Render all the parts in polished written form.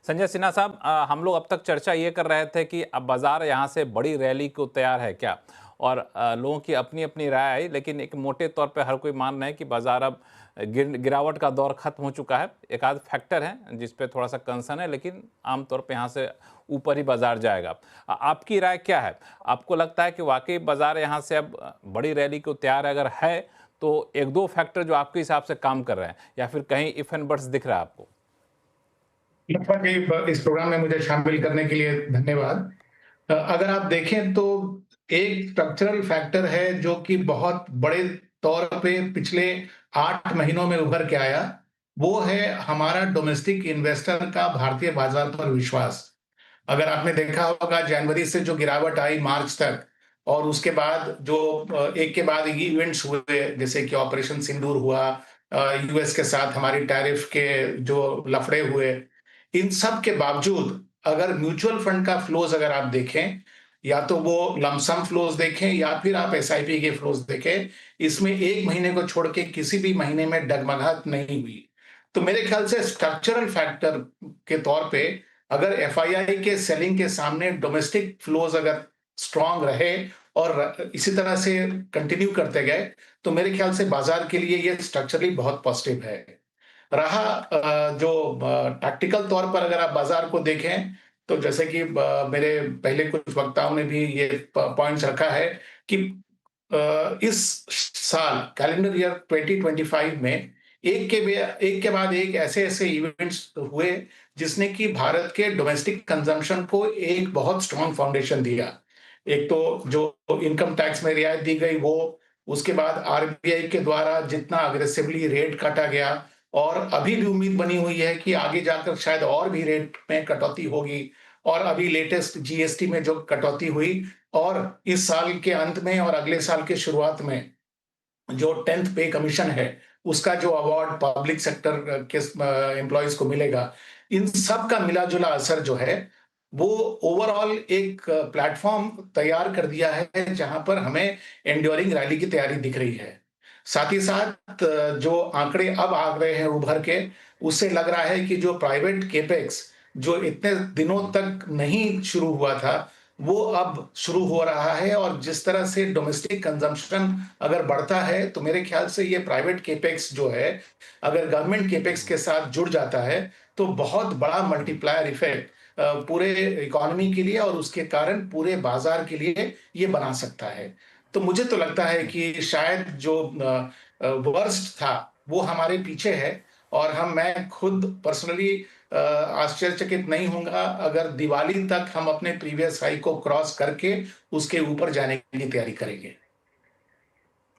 संजय सिन्हा साहब, हम लोग अब तक चर्चा ये कर रहे थे कि अब बाजार यहाँ से बड़ी रैली को तैयार है क्या, और लोगों की अपनी अपनी राय आई, लेकिन एक मोटे तौर पे हर कोई मान रहे हैं कि बाजार अब गिरावट का दौर खत्म हो चुका है। एक आध फैक्टर है जिस पे थोड़ा सा कंसर्न है, लेकिन आमतौर पे यहाँ से ऊपर ही बाजार जाएगा। आपकी राय क्या है? आपको लगता है कि वाकई बाजार यहाँ से अब बड़ी रैली को तैयार अगर है, तो एक दो फैक्टर जो आपके हिसाब से काम कर रहे हैं, या फिर कहीं इफ एंड बट्स दिख रहा है आपको? लता जी, इस प्रोग्राम में मुझे शामिल करने के लिए धन्यवाद। अगर आप देखें तो एक स्ट्रक्चरल फैक्टर है जो कि बहुत बड़े तौर पे पिछले 8 महीनों में उभर के आया, वो है हमारा डोमेस्टिक इन्वेस्टर का भारतीय बाजार पर विश्वास। अगर आपने देखा होगा जनवरी से जो गिरावट आई मार्च तक, और उसके बाद जो एक के बाद इवेंट्स हुए, जैसे कि ऑपरेशन सिंदूर हुआ, यूएस के साथ हमारी टैरिफ के जो लफड़े हुए, इन सब के बावजूद अगर म्यूचुअल फंड का फ्लोज अगर आप देखें, या तो वो लमसम फ्लोज देखें या फिर आप एसआईपी के फ्लोज देखें, इसमें एक महीने को छोड़ के किसी भी महीने में डगमगाहट नहीं हुई। तो मेरे ख्याल से स्ट्रक्चरल फैक्टर के तौर पे अगर एफआईआई के सेलिंग के सामने डोमेस्टिक फ्लोज अगर स्ट्रांग रहे और इसी तरह से कंटिन्यू करते गए, तो मेरे ख्याल से बाजार के लिए ये स्ट्रक्चरली बहुत पॉजिटिव है। रहा जो टैक्टिकल तौर पर अगर आप बाजार को देखें, तो जैसे कि मेरे पहले कुछ वक्ताओं ने भी ये पॉइंट्स रखा है कि इस साल कैलेंडर ईयर 2025 में एक के बाद एक ऐसे ऐसे इवेंट्स हुए जिसने कि भारत के डोमेस्टिक कंजम्पशन को एक बहुत स्ट्रांग फाउंडेशन दिया। एक तो जो इनकम टैक्स में रियायत दी गई वो, उसके बाद आरबीआई के द्वारा जितना अग्रेसिवली रेट काटा गया, और अभी भी उम्मीद बनी हुई है कि आगे जाकर शायद और भी रेट में कटौती होगी, और अभी लेटेस्ट जीएसटी में जो कटौती हुई, और इस साल के अंत में और अगले साल के शुरुआत में जो 10th पे कमीशन है, उसका जो अवार्ड पब्लिक सेक्टर के एम्प्लॉइज को मिलेगा, इन सब का मिला जुला असर जो है वो ओवरऑल एक प्लेटफॉर्म तैयार कर दिया है जहां पर हमें एंड्योरिंग रैली की तैयारी दिख रही है। साथ ही साथ जो आंकड़े अब आ रहे हैं उभर के, उससे लग रहा है कि जो प्राइवेट केपेक्स जो इतने दिनों तक नहीं शुरू हुआ था, वो अब शुरू हो रहा है, और जिस तरह से डोमेस्टिक कंजम्पशन अगर बढ़ता है, तो मेरे ख्याल से ये प्राइवेट केपेक्स जो है, अगर गवर्नमेंट केपेक्स के साथ जुड़ जाता है, तो बहुत बड़ा मल्टीप्लायर इफेक्ट पूरे इकोनॉमी के लिए और उसके कारण पूरे बाजार के लिए ये बना सकता है। तो मुझे तो लगता है कि शायद जो वर्स्ट था वो हमारे पीछे है, और मैं खुद पर्सनली आश्चर्यचकित नहीं होऊंगा अगर दिवाली तक हम अपने प्रीवियस हाई को क्रॉस करके उसके ऊपर जाने की तैयारी करेंगे।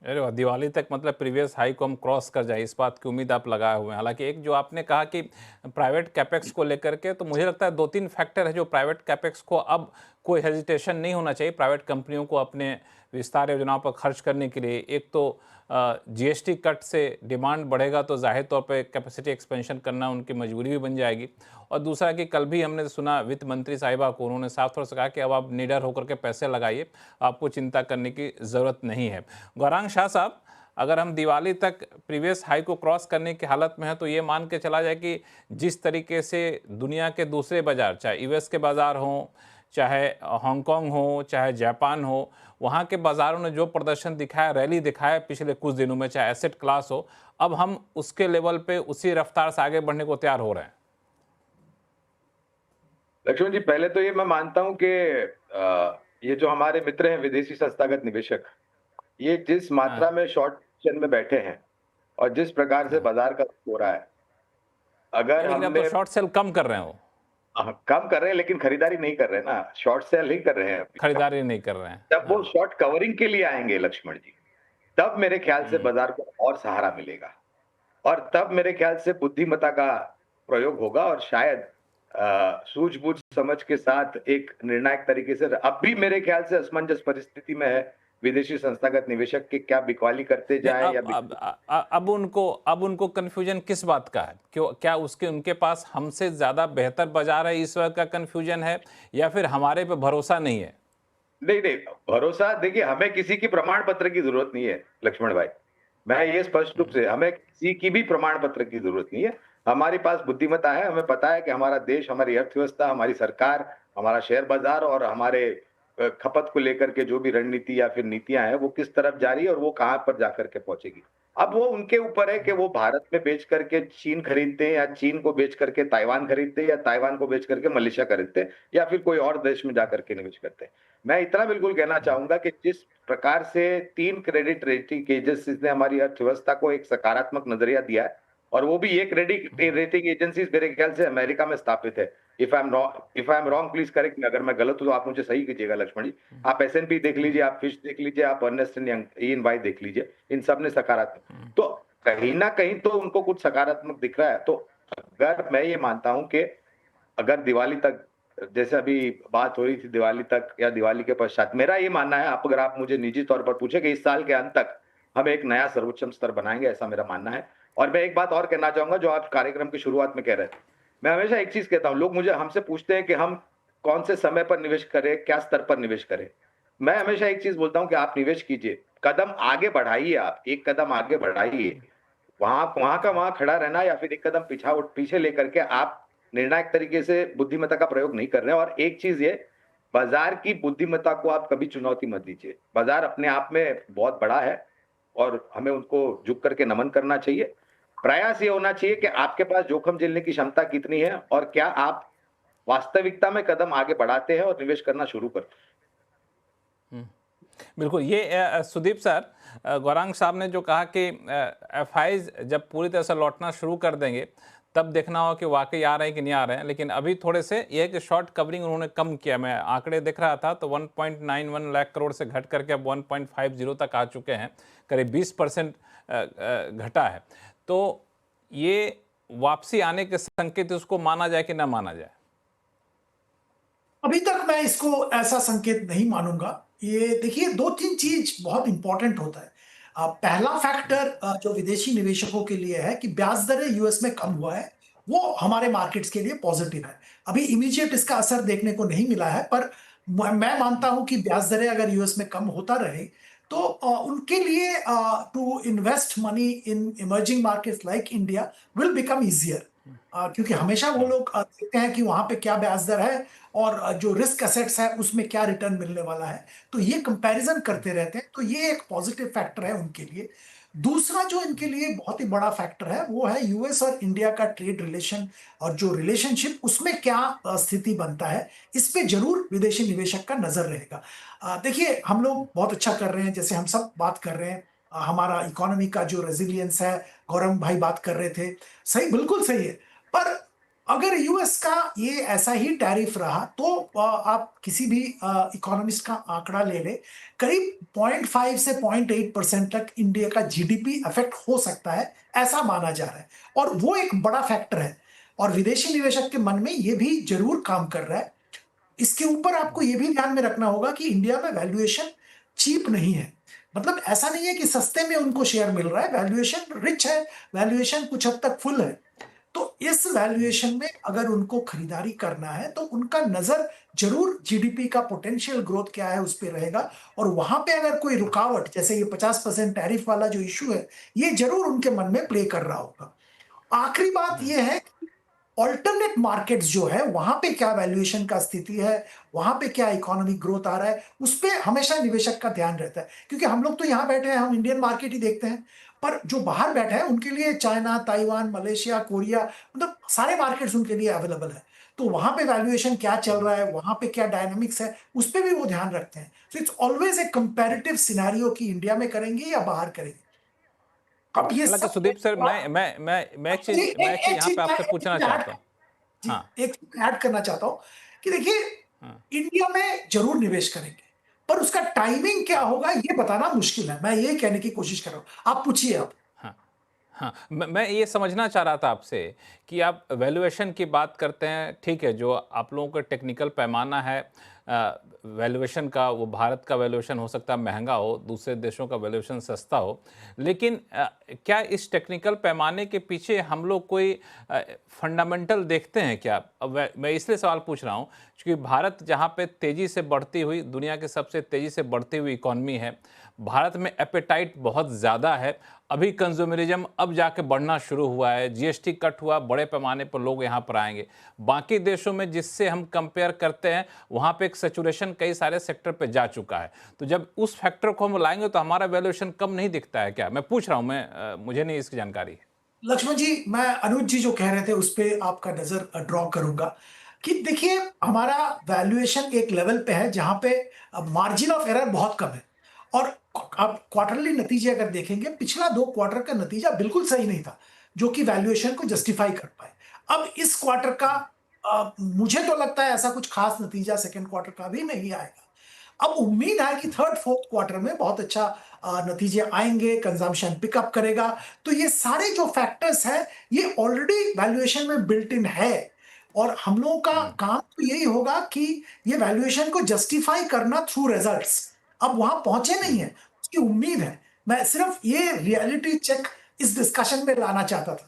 अरे वाह! दिवाली तक मतलब प्रीवियस हाई को हम क्रॉस कर जाएँ, इस बात की उम्मीद आप लगाए हुए हैं। हालाँकि एक जो आपने कहा कि प्राइवेट कैपेक्स को लेकर के, तो मुझे लगता है 2-3 फैक्टर है जो प्राइवेट कैपेक्स को अब कोई हेजिटेशन नहीं होना चाहिए प्राइवेट कंपनियों को अपने विस्तार योजनाओं पर खर्च करने के लिए। एक तो जीएसटी कट से डिमांड बढ़ेगा, तो ज़ाहिर तौर पे कैपेसिटी एक्सपेंशन करना उनकी मजबूरी भी बन जाएगी। और दूसरा कि कल भी हमने सुना वित्त मंत्री साहिबा को, उन्होंने साफ तौर से कहा कि अब आप निडर होकर के पैसे लगाइए, आपको चिंता करने की ज़रूरत नहीं है। गौरांग शाह साहब, अगर हम दिवाली तक प्रीवियस हाई को क्रॉस करने की हालत में हैं, तो ये मान के चला जाए कि जिस तरीके से दुनिया के दूसरे बाजार, चाहे यूएस के बाजार हों, चाहे हांगकांग हो, चाहे जापान हो, वहाँ के बाज़ारों ने जो प्रदर्शन दिखाया, रैली दिखाया पिछले कुछ दिनों में, चाहे एसेट क्लास हो, अब हम उसके लेवल पे उसी रफ्तार से आगे बढ़ने को तैयार हो रहे हैं। लक्ष्मण जी, पहले तो ये मैं मानता हूँ कि ये जो हमारे मित्र हैं विदेशी संस्थागत निवेशक, ये जिस मात्रा हाँ, में शॉर्ट पोजीशन में बैठे हैं और जिस प्रकार से हाँ। बाजार का रुख हो रहा है, अगर लेकिन अब तो हमने शॉर्ट सेल कम कर रहे हैं वो, कम कर रहे हैं लेकिन खरीदारी नहीं कर रहे हैं ना, शॉर्ट सेल ही कर रहे हैं अभी। खरीदारी नहीं कर रहे हैं। जब वो हाँ। शॉर्ट कवरिंग के लिए आएंगे लक्ष्मण जी, तब मेरे ख्याल से हुँ। बाजार को और सहारा मिलेगा, और तब मेरे ख्याल से बुद्धिमत्ता का प्रयोग होगा, और शायद सूझबूझ समझ के साथ एक निर्णायक तरीके से, अब भी मेरे ख्याल से असमंजस परिस्थिति में है विदेशी संस्थागत निवेशक के, क्या बिकवाली करते नहीं, जाएं या अब उनको कन्फ्यूजन किस बात का है? क्यों, क्या उसके उनके पास हमसे ज़्यादा बेहतर बाज़ार है, इस वक्त का कन्फ्यूजन है, या फिर हमारे पे भरोसा नहीं है? नहीं नहीं, भरोसा देखिए, हमें किसी की प्रमाण पत्र की जरूरत नहीं है लक्ष्मण भाई। मैं ये स्पष्ट रूप हुँ। से, हमें किसी की भी प्रमाण पत्र की जरूरत नहीं है। हमारे पास बुद्धिमत्ता है, हमें पता है कि हमारा देश, हमारी अर्थव्यवस्था, हमारी सरकार, हमारा शेयर बाजार और हमारे खपत को लेकर के जो भी रणनीति या फिर नीतियां हैं वो किस तरफ जा रही है और वो कहाँ पर जाकर के पहुंचेगी। अब वो उनके ऊपर है कि वो भारत में बेच करके चीन खरीदते हैं या चीन को बेच करके ताइवान खरीदते हैं या ताइवान को बेच करके मलेशिया खरीदते हैं या फिर कोई और देश में जाकर के निवेश करते हैं। मैं इतना बिल्कुल कहना चाहूंगा कि जिस प्रकार से 3 क्रेडिट रेटिंग एजेंसीज ने हमारी अर्थव्यवस्था को एक सकारात्मक नजरिया दिया है और वो भी ये क्रेडिट रेटिंग एजेंसीज मेरे ख्याल से अमेरिका में स्थापित है। If I am wrong please correct मी, अगर मैं गलत हूं तो आप मुझे सही कीजिएगा लक्ष्मण जी। आप S&P देख लीजिए, आप फिश देख लीजिए, आप अर्नेस्ट एंड यंग EY देख लीजिए, इन सब ने सकारात्मक, तो कहीं ना कहीं तो उनको कुछ सकारात्मक दिख रहा है। तो अगर मैं ये मानता हूं कि अगर दिवाली तक, जैसे अभी बात हो रही थी दिवाली तक या दिवाली के पश्चात, मेरा ये मानना है, अगर आप मुझे निजी तौर पर पूछे कि इस साल के अंत तक हम एक नया सर्वोच्चम स्तर बनाएंगे, ऐसा मेरा मानना है। और मैं एक बात और कहना चाहूंगा जो आप कार्यक्रम की शुरुआत में कह रहे थे, मैं हमेशा एक चीज कहता हूं, लोग मुझे हमसे पूछते हैं कि हम कौन से समय पर निवेश करें, क्या स्तर पर निवेश करें। मैं हमेशा एक चीज बोलता हूं कि आप निवेश कीजिए, कदम आगे बढ़ाइए, आप एक कदम आगे बढ़ाइए, वहां वहां का वहां खड़ा रहना या फिर एक कदम पीछे लेकर के आप निर्णायक तरीके से बुद्धिमत्ता का प्रयोग नहीं कर रहे हैं। और एक चीज ये, बाजार की बुद्धिमत्ता को आप कभी चुनौती मत दीजिए। बाजार अपने आप में बहुत बड़ा है और हमें उनको झुक करके नमन करना चाहिए। प्रयास ये होना चाहिए कि आपके पास जोखिम झेलने की क्षमता कितनी है और क्या आप वास्तविकता में कदम आगे बढ़ाते हैं और निवेश करना शुरू करते हैं। बिल्कुल, ये सुदीप सर, गौरांग साहब ने जो कहा कि FIs जब पूरी तरह से लौटना शुरू कर देंगे तब देखना होगा कि वाकई आ रहे हैं कि नहीं आ रहे हैं, लेकिन अभी थोड़े से ये है कि शॉर्ट कवरिंग उन्होंने कम किया। मैं आंकड़े देख रहा था तो 1.91 लाख करोड़ से घट करके अब 1.50 तक आ चुके हैं, करीब 20% घटा है। तो ये वापसी आने के संकेत उसको माना जाए कि ना माना जाए? अभी तक मैं इसको ऐसा संकेत नहीं मानूंगा। ये देखिए, 2-3 चीज बहुत इंपॉर्टेंट होता है। पहला फैक्टर जो विदेशी निवेशकों के लिए है कि ब्याज दरें यूएस में कम हुआ है, वो हमारे मार्केट्स के लिए पॉजिटिव है। अभी इमीडिएट इसका असर देखने को नहीं मिला है, पर मैं मानता हूं कि ब्याज दरें अगर यूएस में कम होता रहे तो उनके लिए to invest money in emerging markets like India will become easier, क्योंकि हमेशा वो लोग देखते हैं कि वहां पे क्या ब्याज दर है और जो रिस्क एसेट्स है उसमें क्या रिटर्न मिलने वाला है, तो ये कंपैरिजन करते रहते हैं। तो ये एक पॉजिटिव फैक्टर है उनके लिए। दूसरा जो इनके लिए बहुत ही बड़ा फैक्टर है वो है यूएस और इंडिया का ट्रेड रिलेशन, और जो रिलेशनशिप उसमें क्या स्थिति बनता है, इस पे जरूर विदेशी निवेशक का नजर रहेगा। देखिए, हम लोग बहुत अच्छा कर रहे हैं, जैसे हम सब बात कर रहे हैं, हमारा इकोनॉमी का जो रेजिलियंस है, गौरव भाई बात कर रहे थे, सही, बिल्कुल सही है। पर अगर यूएस का ये ऐसा ही टैरिफ रहा तो आप किसी भी इकोनॉमिस्ट का आंकड़ा ले ले, करीब 0.5 से 0.8% तक इंडिया का जीडीपी अफेक्ट हो सकता है, ऐसा माना जा रहा है, और वो एक बड़ा फैक्टर है और विदेशी निवेशक के मन में ये भी जरूर काम कर रहा है। इसके ऊपर आपको ये भी ध्यान में रखना होगा कि इंडिया में वैल्यूएशन चीप नहीं है, मतलब ऐसा नहीं है कि सस्ते में उनको शेयर मिल रहा है, वैल्यूएशन रिच है, वैल्यूएशन कुछ हद तक फुल है। तो इस वैल्यूएशन में अगर उनको खरीदारी करना है तो उनका नजर जरूर जीडीपी का पोटेंशियल ग्रोथ क्या है उस पर रहेगा, और वहां पे अगर कोई रुकावट, जैसे ये 50% टैरिफ वाला जो इश्यू है, ये जरूर उनके मन में प्ले कर रहा होगा। आखिरी बात ये है, ऑल्टरनेट मार्केट्स जो है वहां पे क्या वैल्यूएशन का स्थिति है, वहां पे क्या इकोनॉमिक ग्रोथ आ रहा है, उस पे हमेशा निवेशक का ध्यान रहता है, क्योंकि हम लोग तो यहाँ बैठे हैं, हम इंडियन मार्केट ही देखते हैं, पर जो बाहर बैठे हैं उनके लिए चाइना, ताइवान, मलेशिया, कोरिया, मतलब सारे मार्केट्स उनके लिए अवेलेबल है। तो वहां पे वैल्यूएशन क्या चल रहा है, वहां पे क्या डायनामिक्स है, उस पर भी वो ध्यान रखते हैं। So it's always a comparative scenario कि इंडिया में करेंगे या बाहर करेंगे। अब ये हालांकि सब सुदीप सर, मैं एक चीज यहाँ पे आपसे पूछना चाहता हूँ। जी, हाँ, एक ऐड करना चाहता हूं कि देखिए, हाँ, इंडिया में जरूर निवेश करेंगे, पर उसका टाइमिंग क्या होगा ये बताना मुश्किल है। मैं ये कहने की कोशिश कर रहा हूं, आप पूछिए आप। हाँ, हाँ, मैं ये समझना चाह रहा था आपसे कि आप वैल्यूएशन की बात करते हैं, ठीक है, जो आप लोगों का टेक्निकल पैमाना है वैल्यूएशन का, वो भारत का वैल्यूएशन हो सकता है महंगा हो, दूसरे देशों का वैल्यूएशन सस्ता हो, लेकिन क्या इस टेक्निकल पैमाने के पीछे हम लोग कोई फंडामेंटल देखते हैं क्या? अब मैं इसलिए सवाल पूछ रहा हूँ क्योंकि भारत जहाँ पे तेज़ी से बढ़ती हुई, दुनिया के सबसे तेज़ी से बढ़ती हुई इकॉनमी है, भारत में एपेटाइट बहुत ज़्यादा है, अभी कंज्यूमरिज्म अब जाके बढ़ना शुरू हुआ है, जीएसटी कट हुआ, बड़े पैमाने पर लोग यहाँ पर आएंगे। बाकी देशों में जिससे हम कंपेयर करते हैं वहाँ पे एक सैचुरेशन कई सारे सेक्टर पे जा चुका है, तो जब उस फैक्टर को हम लाएंगे तो हमारा वैल्यूएशन कम नहीं दिखता है क्या? मैं पूछ रहा हूँ, मुझे नहीं इसकी जानकारी है। लक्ष्मण जी, मैं अनुज जी जो कह रहे थे उस पे आपका नजर ड्रॉ करूंगा कि देखिए हमारा वैल्यूएशन एक लेवल पे है जहां पे मार्जिन ऑफ एरर बहुत कम है। और आप क्वार्टरली नतीजे अगर देखेंगे, पिछला 2 क्वार्टर का नतीजा बिल्कुल सही नहीं था जो कि वैल्यूएशन को जस्टिफाई कर पाए। अब इस क्वार्टर का मुझे तो लगता है ऐसा कुछ खास नतीजा सेकेंड क्वार्टर का भी नहीं आएगा। अब उम्मीद है कि थर्ड फोर्थ क्वार्टर में बहुत अच्छा नतीजे आएंगे, कंजम्पशन पिकअप करेगा। तो ये सारे जो फैक्टर्स हैं ये ऑलरेडी वैल्यूएशन में बिल्ट इन है और हम लोगों का काम तो यही होगा कि ये वैल्यूएशन को जस्टिफाई करना थ्रू रिजल्ट्स। अब वहां पहुंचे नहीं है, उसकी उम्मीद है। मैं सिर्फ ये रियलिटी चेक इस डिस्कशन में लाना चाहता था।